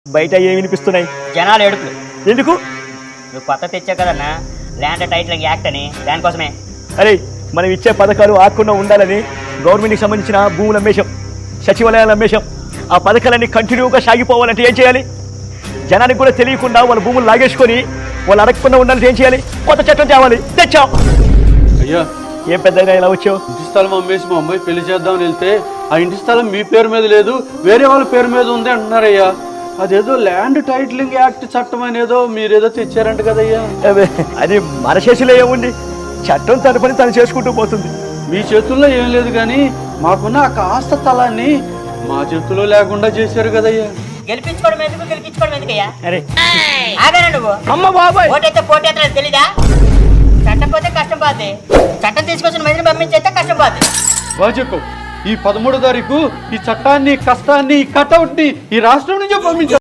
బయట ఏమి వినిపిస్తున్నాయి? జనాలు ఏడుపులు. ఎందుకు? నువ్వు కొత్త తెచ్చావు కదన్నా ల్యాండ్ టైటిలింగ్ యాక్ట్ అని, దానికోసమే. అరే మనం ఇచ్చే పథకాలు ఆకుండా ఉండాలని గవర్నమెంట్కి సంబంధించిన భూములు అమ్మేశాం, సచివాలయాలు అమ్మేశాం. ఆ పథకాలన్నీ కంటిన్యూగా సాగిపోవాలంటే ఏం చేయాలి? జనానికి కూడా తెలియకుండా వాళ్ళ భూములు లాగేసుకొని వాళ్ళు అడగకుండా ఉండాలంటే ఏం చేయాలి? కొత్త చట్టం తేవాలి. తెచ్చాం. అయ్యా ఏం పెద్దగా ఇలా వచ్చావు? ఇంటి స్థలం అమ్మేసి మా అమ్మాయి పెళ్లి చేద్దామని వెళ్తే ఆ ఇంటి స్థలం మీ పేరు మీద లేదు, వేరే వాళ్ళ పేరు మీద ఉంది అంటున్నారయ్యా. అదేదో ల్యాండ్ టైటిలింగ్ యాక్ట్ చట్టం అనేదో మీరేదో తెచ్చారంట కదయ్యా. అది మన చేతిలో ఏముంది? చట్టం తన పని తను చేసుకుంటూ పోతుంది. మీ చేతుల్లో ఏం లేదు కానీ మాకున్న ఆ కాస్త స్థలాన్ని మా చేతుల్లో లేకుండా చేశారు కదయ్యా. గెలిపించుకోవడం ఎందుకు, గెలిపించుకోవడం ఎందుకయ్యా? అరే ఆగానా నువ్వు? అమ్మ బాబాయ్, ఓటైతే పోటీ తెలీదా? చట్టం పోతే కష్టం పోతే, చట్టం తీసుకొచ్చిన మధ్యన పంపించేస్తే కష్టం పోతే. బాగా చెప్పు. ఈ 13వ తారీఖు ఈ చట్టాన్ని, కష్టాన్ని, ఈ కటౌట్ని ఈ రాష్ట్రం నుంచి పంపించారు.